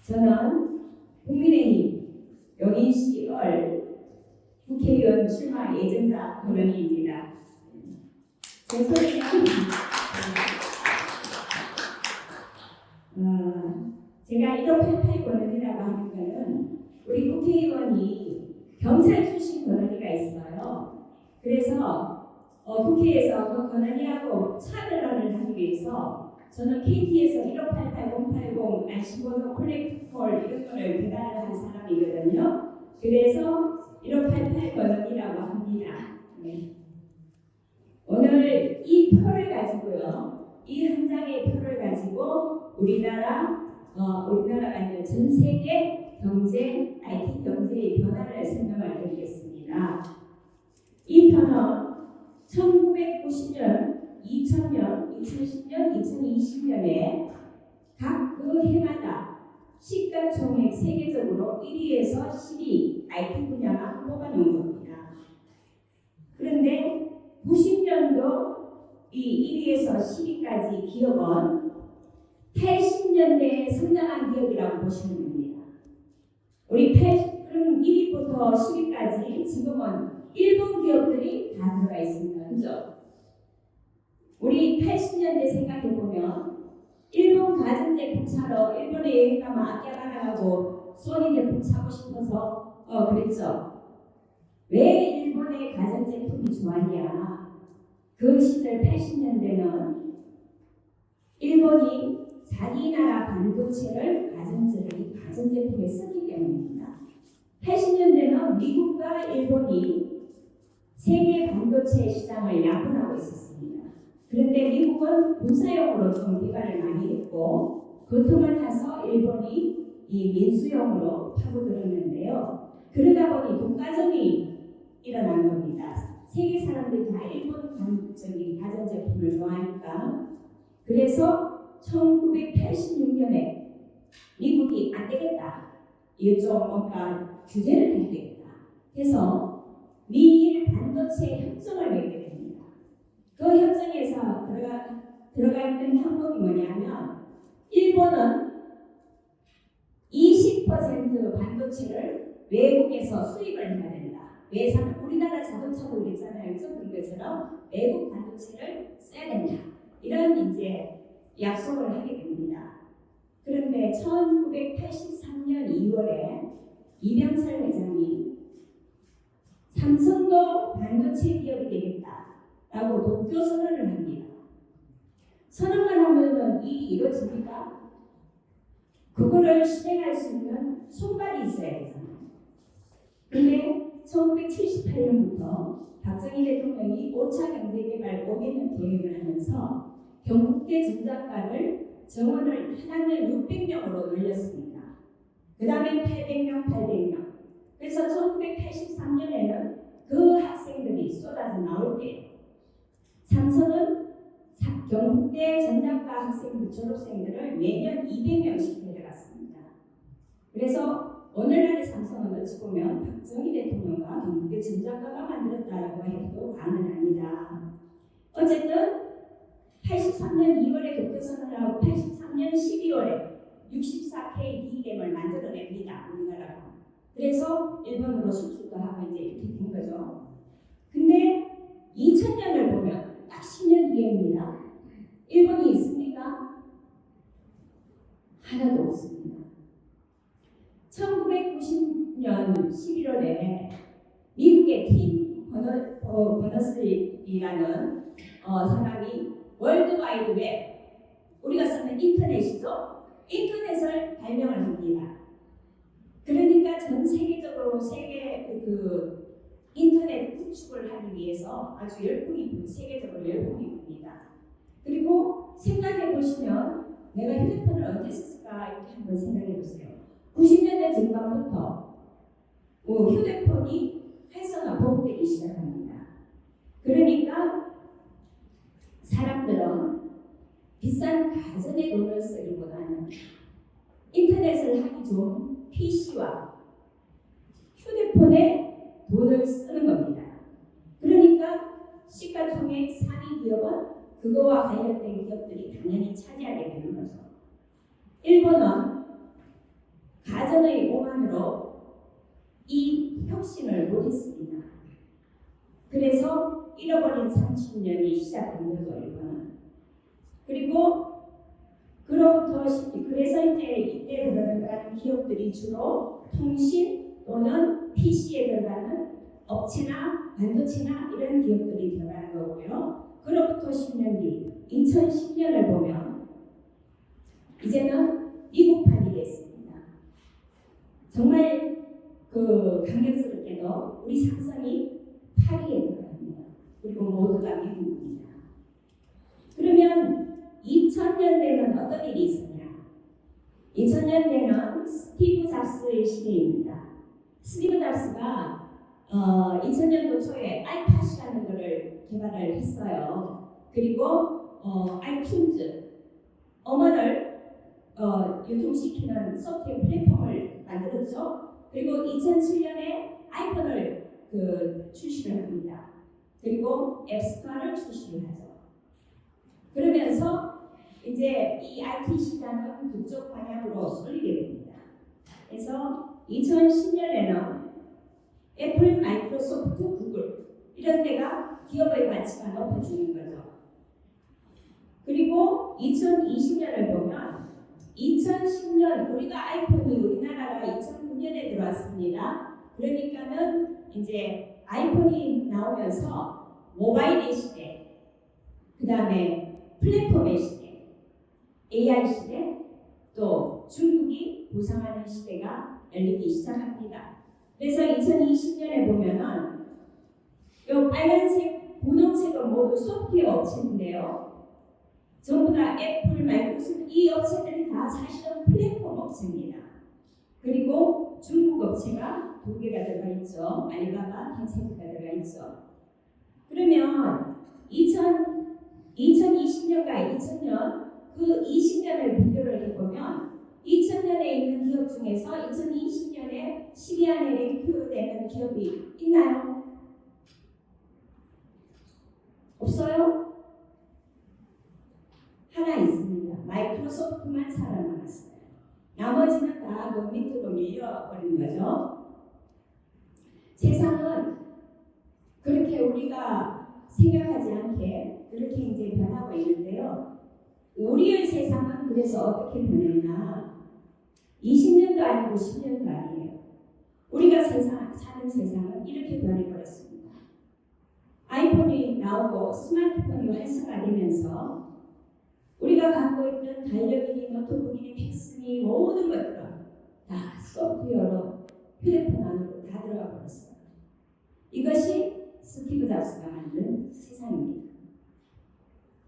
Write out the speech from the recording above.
저는 국민의힘 영인시월 국회의원 출마 예정자 권은희입니다. 제 소리는 제가 1588 권은희라고 하는 것은 우리 국회의원이 경찰 출신 권은희가 있어요. 그래서 국회에서 그 권은희하고 차별화를 하기 위해서 저는 KT에서 1588, 080, 안심번호 콜렉트콜 이런 거를 배달을 한 사람이거든요. 그래서 1588 권은희라고 합니다. 네. 오늘 이 표를 가지고요, 이 한 장의 표를 가지고 우리나라가 아니라 전 세계 경제, IT 경제의 변화를 설명을 드리겠습니다. 이 표는 1990년, 2000년, 2010년, 2020년에 각 그 해마다 시가총액 세계적으로 1위에서 10위 IT 분야만 뽑아놓은 겁니다. 그런데 90년도 이 1위에서 10위까지 기업은 80년대에 성장한 기업이라고 보시면 됩니다. 우리 그럼 1위부터 10위까지 지금은 일본 기업들이 다 들어가 있습니다. 그죠? 우리 80년대 생각해보면 일본 가전제품 사러 일본에 여행 가면 아껴 가나가고 소니 제품 사고 싶어서 그랬죠. 왜 일본의 가전제품이 좋았냐? 그 시절 80년대는 일본이 자기 나라 반도체를 가전제품에 쓰기 때문입니다. 80년대는 미국과 일본이 세계 반도체 시장을 양분하고 있었습니다. 그런데 미국은 군사용으로 좀 개발을 많이 했고 그 틈을 타서 일본이 이 민수용으로 파고들었는데요. 그러다 보니 독과점이 일어난 겁니다. 세계 사람들이 다 일본 가전제품을 좋아하니까. 그래서 1986년에 미국이 안 되겠다. 이거 좀 뭔가 규제를 해야 되겠다. 해서 미일 반도체 협정을 맺게 됩니다. 그 협정에서 들어가 있는 항목이 뭐냐면 일본은 20% 반도체를 외국에서 수입을 해야 된다. 우리나라 자동차도 그랬잖아요. 그런 것처럼 외국 반도체를 써야 된다. 이런 이제 약속을 하게 됩니다. 그런데 1983년 2월에 이병철 회장이 삼성도 반도체 기업이 되겠다라고 도쿄 선언을 합니다. 선언만 하면은 일이 이루어집니까? 그거를 실행할 수 있는 손발이 있어야 되잖아요. 근데 1978년부터 박정희 대통령이 5차 경제개발 5개년 계획을 하면서 경북대 전작과를 정원을 한 학년 600명으로 늘렸습니다. 그 다음에 800명, 800명. 그래서 1983년에는 그 학생들이 쏟아져 나올 때 삼성은 경북대 전작과 학생들, 졸업생들을 매년 200명씩 데려갔습니다. 그래서 오늘날의 삼성은 어찌 보면 박정희 대통령과 경북대 전작과가 만들었다라고 해도 과언은 아니다. 어쨌든 83년 2월에 도쿄선언을 하고 83년 12월에 64K D램을 만들어냅니다. 우리나라가. 그래서 일본으로 수출도 하고 이제 이렇게 된 거죠. 근데 2000년을 보면 딱 10년 뒤입니다. 일본이 있습니까? 하나도 없습니다. 1990년 11월에 미국의 팀 버너스리라는 사람이 월드와이드 웹, 우리가 쓰는 인터넷이죠. 인터넷을 발명을 합니다. 그러니까 전 세계적으로 인터넷 구축을 하기 위해서 아주 세계적으로 열풍이 붑니다. 그리고 생각해 보시면 내가 휴대폰을 언제 썼을까 이렇게 한번 생각해 보세요. 90년대 중반부터 휴대폰이 활성화 보급되기 시작합니다. 그러니까 사람들은 비싼 가전에 돈을 쓰기보다는 인터넷을 하기 좋은 PC와 휴대폰에 돈을 쓰는 겁니다. 그러니까 시가총액 3위 기업은 그거와 관련된 기업들이 당연히 차지하게 되는 거죠. 일본은 가정의 오만으로 이 혁신을 못했습니다. 그래서 잃어버린 30년이 시작된 거죠, 일본은. 그리고 그래서 이제 이때 들어가는 기업들이 주로 통신 또는 PC에 들어가는 업체나 반도체나 이런 기업들이 들어가는 거고요. 그로부터 10년 뒤 2010년을 보면 이제는 미국판이 됐습니다. 정말 감격스럽게도 우리 삼성이 파리에 들어갑니다. 그리고 모두가 미국입니다. 그러면 2000년대는 어떤 일이 있었냐? 2000년대는 스티브 잡스의 시대입니다. 스티브 잡스가 2000년도 초에 아이팟이라는 것을 개발을 했어요. 그리고 아이튠즈 음원을 유통시키는 소프트웨어 플랫폼을 만들었죠. 그리고 2007년에 아이폰을 출시를 합니다. 그리고 앱스토어를 출시를 하죠. 그러면서 이제 이 IT 시장은 그쪽 방향으로 쏠리게 됩니다. 그래서 2010년에는 애플, 마이크로소프트, 구글 이런 데가 기업의 가치가 높아지는 거죠. 그리고 2020년을 보면 2010년 우리가 아이폰이 우리나라가 2009년에 들어왔습니다. 그러니까는 이제 아이폰이 나오면서 모바일의 시대, 그 다음에 플랫폼의 시대, AI 시대, 또 중국이 부상하는 시대가 열리기 시작합니다. 그래서 2020년에 보면은 이 빨간색, 분홍색은 모두 소프트웨어 업체인데요. 전부 다 애플, 마이크로소프트 이 업체들이 다 사실은 플랫폼 업체입니다. 그리고 중국 업체가 2개가 들어가 있죠. 알리바바, 텐센트가 들어가 있죠. 그러면 2020년과 2000년 그 20년을 비교를 해보면 2000년에 있는 기업 중에서 2020년에 10위 안에 랭크되는 기업이 있나요? 없어요? 하나 있습니다. 마이크로소프트만 살아남았어요. 나머지는 다 그 밑으로 밀려버린 거죠. 세상은 그렇게 우리가 생각하지 않게 그렇게 이제 변하고 있는데요. 우리의 세상은 그래서 어떻게 변했나? 20년도 아니고 10년도 아니에요. 우리가 사는 세상은 이렇게 변해버렸습니다. 아이폰이 나오고 스마트폰이 활성화되면서 우리가 갖고 있는 달력이니 노트북이니 팩스니 모든 것들은 다 소프트웨어로 휴대폰 안으로 다 들어가 버렸어요. 이것이 스티브 잡스가